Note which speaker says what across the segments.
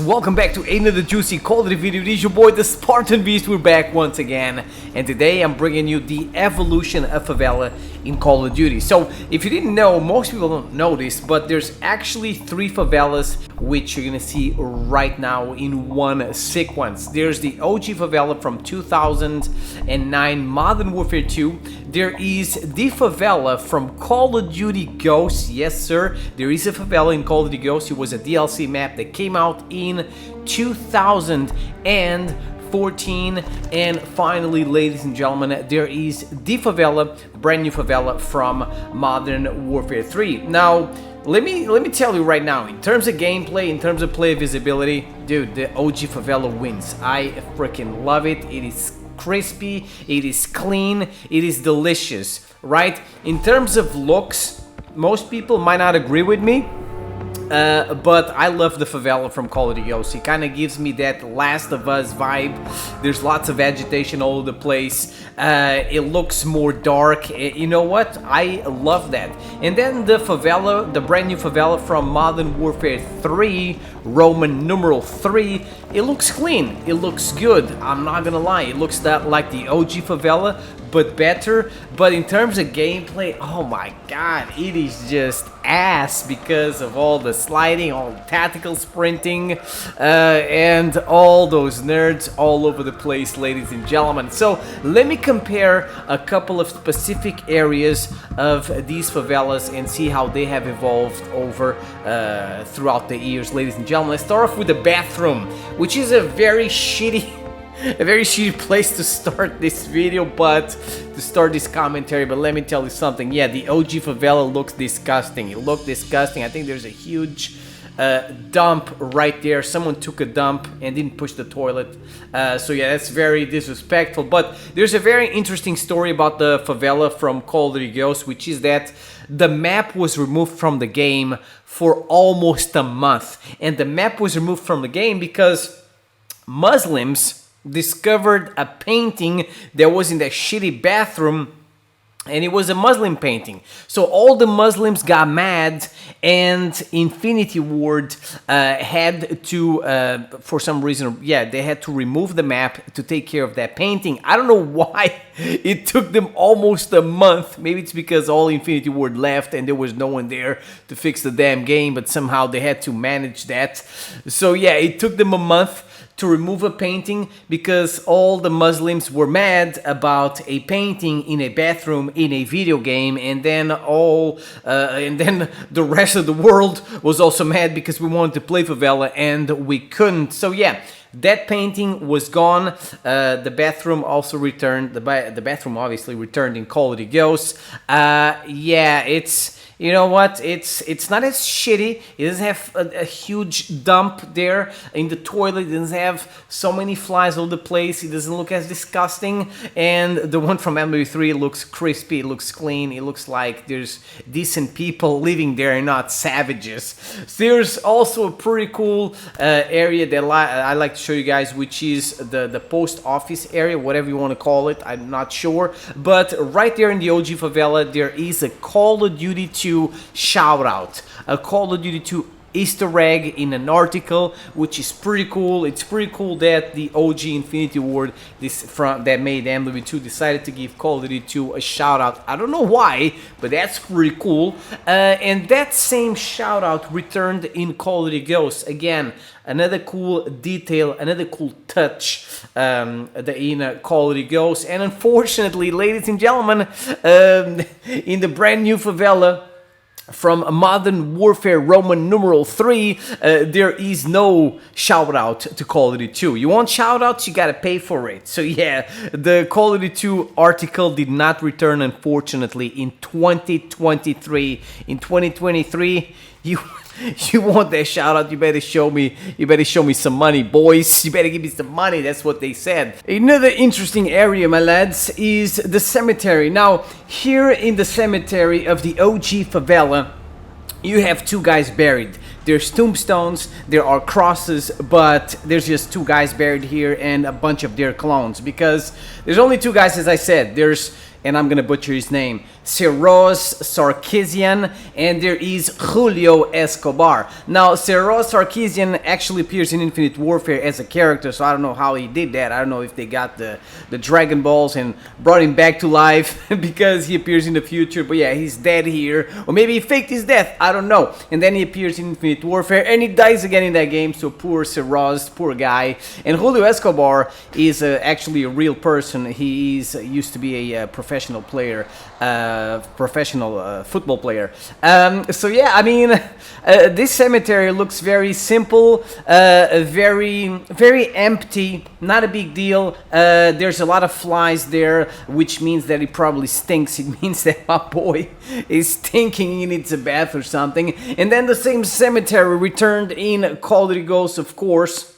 Speaker 1: welcome back to another juicy Call of Duty video. It is your boy the Spartan Beast. We're back once again, and today I'm bringing you the evolution of Favela in Call of Duty. So if you didn't know, most people don't know this, but there's actually 3 favelas which you're gonna see right now in one sequence. There's the OG favela from 2009 Modern Warfare 2. There is the favela from Call of Duty Ghosts. Yes sir, there is a favela in Call of Duty Ghosts. It was a DLC map that came out in 2014, and finally, ladies and gentlemen, there is the favela, the brand new favela from Modern Warfare 3. Now let me tell you right now, in terms of gameplay, in terms of play visibility, dude, the OG favela wins. I freaking love it. It is crispy, it is clean, it is delicious, right? In terms of looks, most people might not agree with me, but I love the favela from Call of Duty Ghosts. It kind of gives me that Last of Us vibe. There's lots of vegetation all over the place. It looks more dark. You know what? I love that. And then the favela, the brand new favela from Modern Warfare 3, Roman numeral 3, it looks clean. It looks good. I'm not gonna lie. It looks that like the OG favela, but better. But in terms of gameplay, oh my god, it is just ass because of all the sliding, all the tactical sprinting, and all those nerds all over the place, ladies and gentlemen. So let me compare a couple of specific areas of these favelas and see how they have evolved over throughout the years, ladies and gentlemen. Let's start off with the bathroom, which is a very shitty place to start this video, but to start this commentary. But let me tell you something. Yeah, the OG favela looks disgusting. It looked disgusting. I think there's a huge dump right there. Someone took a dump and didn't push the toilet. So yeah, that's very disrespectful. But there's a very interesting story about the favela from Call of Duty Ghosts, which is that the map was removed from the game for almost a month. And the map was removed from the game because Muslims discovered a painting that was in that shitty bathroom, and it was a Muslim painting. So all the Muslims got mad, and Infinity Ward had to, for some reason, yeah, they had to remove the map to take care of that painting. I don't know why it took them almost a month. Maybe it's because all Infinity Ward left and there was no one there to fix the damn game, but somehow they had to manage that. So yeah, it took them a month to remove a painting because all the Muslims were mad about a painting in a bathroom in a video game, and then the rest of the world was also mad because we wanted to play favela and we couldn't. So yeah, that painting was gone. The bathroom also returned. The bathroom obviously returned in Call of Duty Ghosts. Yeah, it's, you know what, it's not as shitty. It doesn't have a huge dump there in the toilet. It doesn't have so many flies all over the place. It doesn't look as disgusting. And the one from MW3 looks crispy. It looks clean. It looks like there's decent people living there and not savages. So there's also a pretty cool area that I like to show you guys, which is the post office area, whatever you want to call it. I'm not sure. But right there in the OG favela, there is a Call of Duty 2 shout out, a Call of Duty 2 Easter egg in an article, which is pretty cool. It's pretty cool that the OG Infinity Ward that made MW2 decided to give Call of Duty 2 a shout out. I don't know why, but that's pretty cool. And that same shout out returned in Call of Duty Ghosts. Again, another cool detail, another cool touch in Call of Duty Ghosts. And unfortunately, ladies and gentlemen, in the brand new favela from Modern Warfare Roman numeral 3, there is no shout out to Call of Duty 2. You want shout outs, you gotta pay for it. So yeah, the Call of Duty 2 article did not return, unfortunately, in 2023. In 2023, you want that shout out, you better show me some money, boys. You better give me some money. That's what they said. Another interesting area, my lads, is the cemetery. Now, here in the cemetery of the OG favela, you have 2 guys buried. There's tombstones, there are crosses, but there's just 2 guys buried here and a bunch of their clones, because there's only 2 guys, as I said. There's and I'm gonna butcher his name, Seroz Sarkisian, and there is Julio Escobar. Now, Seroz Sarkisian actually appears in Infinite Warfare as a character, so I don't know how he did that. I don't know if they got the Dragon Balls and brought him back to life because he appears in the future, but yeah, he's dead here. Or maybe he faked his death, I don't know. And then he appears in Infinite Warfare, and he dies again in that game, so poor Seroz, poor guy. And Julio Escobar is actually a real person. He used to be a professional player, professional football player. So yeah, I mean, this cemetery looks very simple, very empty, not a big deal. There's a lot of flies there, which means that it probably stinks. It means that my boy is stinking, he needs a bath or something. And then the same cemetery returned in Call of the Ghost, of course.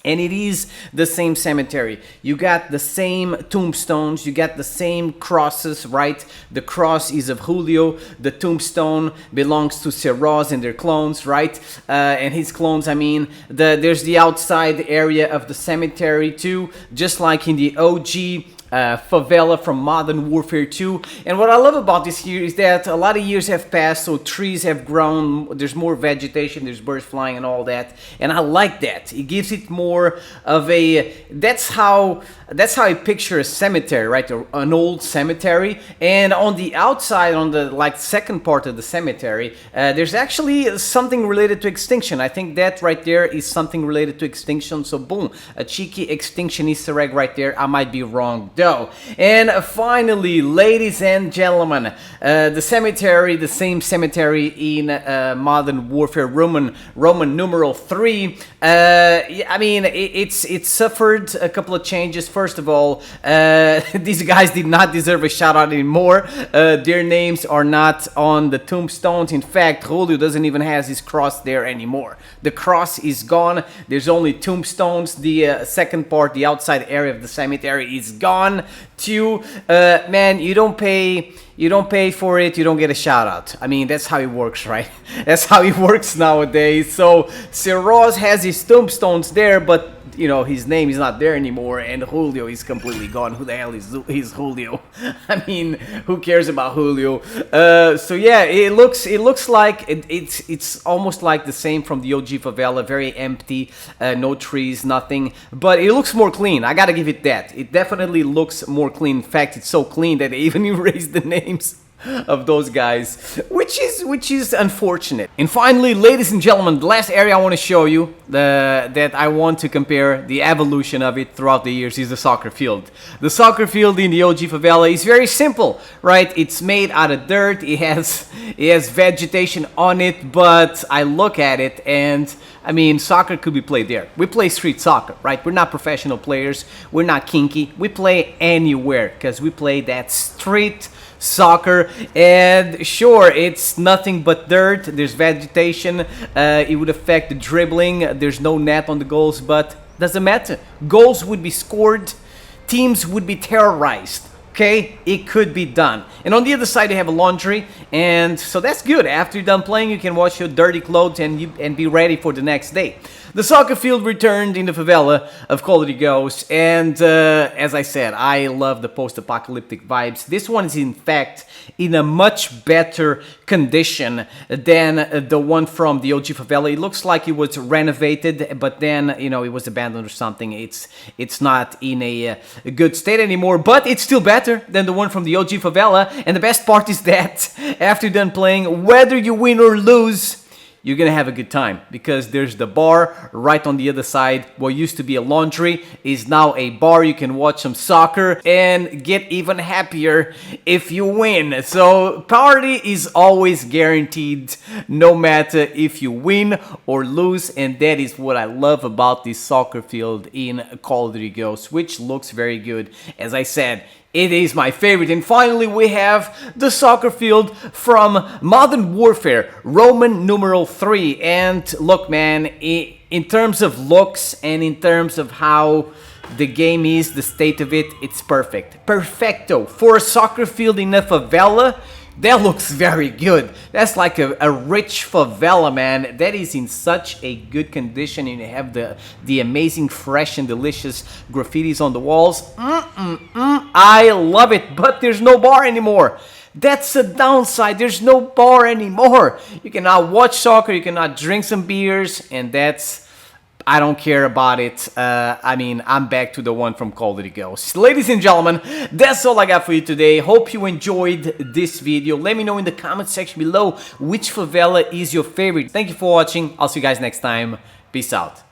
Speaker 1: And it is the same cemetery. You got the same tombstones, you got the same crosses, right? The cross is of Julio, the tombstone belongs to Seroz and their clones, right? And his clones, I mean, there's the outside area of the cemetery too, just like in the OG favela from Modern Warfare 2. And what I love about this here is that a lot of years have passed, so trees have grown, there's more vegetation, there's birds flying and all that, and I like that. It gives it more of a, that's how I picture a cemetery, right? An old cemetery. And on the outside, on the like second part of the cemetery, there's actually something related to extinction. I think that right there is something related to extinction, so boom, a cheeky extinction Easter egg right there. I might be wrong though. And finally, ladies and gentlemen, the cemetery, the same cemetery in Modern Warfare Roman numeral 3. I mean, it suffered a couple of changes. First of all, these guys did not deserve a shout out anymore. Their names are not on the tombstones. In fact, Julio doesn't even have his cross there anymore. The cross is gone. There's only tombstones. The second part, the outside area of the cemetery, is gone too. Man, you don't pay for it, you don't get a shout out. I mean, that's how it works, right? That's how it works nowadays. So Seroz has his tombstones there, but you know, his name is not there anymore, and Julio is completely gone. Who the hell is Julio? I mean, who cares about Julio? So yeah, it looks like it's almost like the same from the OG favela, very empty, no trees, nothing, but it looks more clean. I gotta give it that. It definitely looks more clean. In fact, it's so clean that they even erased the names of those guys, which is unfortunate. And finally, ladies and gentlemen, the last area I want to show you, that I want to compare the evolution of it throughout the years, is the soccer field. The soccer field in the OG favela is very simple, right? It's made out of dirt. It has vegetation on it, but I look at it and I mean, soccer could be played there. We play street soccer, right? We're not professional players. We're not kinky. We play anywhere because we play that street soccer. And sure, it's nothing but dirt. There's vegetation. It would affect the dribbling. There's no net on the goals, but doesn't matter. Goals would be scored. Teams would be terrorized. Okay, it could be done. And on the other side, you have a laundry, and so that's good. After you're done playing, you can wash your dirty clothes and be ready for the next day. The soccer field returned in the favela of Call of the Ghost, and as I said, I love the post-apocalyptic vibes. This one is in fact in a much better condition than the one from the OG favela. It looks like it was renovated, but then, you know, it was abandoned or something. It's not in a good state anymore, but it's still better than the one from the OG favela. And the best part is that after you're done playing, whether you win or lose, you're gonna have a good time, because there's the bar right on the other side. What used to be a laundry is now a bar. You can watch some soccer and get even happier if you win. So party is always guaranteed, no matter if you win or lose, and that is what I love about this soccer field in Call of Duty Ghosts, which looks very good. As I said, it is my favorite. And finally, we have the soccer field from Modern Warfare, Roman numeral 3. And look, man, in terms of looks and in terms of how the game is, the state of it, it's perfect. Perfecto. For a soccer field in a favela, That looks very good. That's like a rich favela, man. That is in such a good condition, and you have the amazing, fresh and delicious graffitis on the walls. I love it, but there's no bar anymore. That's a downside. There's no bar anymore. You cannot watch soccer, you cannot drink some beers, and I don't care about it. I mean, I'm back to the one from Quality Ghost. Ladies and gentlemen, that's all I got for you today. Hope you enjoyed this video. Let me know in the comment section below which favela is your favorite. Thank you for watching. I'll see you guys next time. Peace out.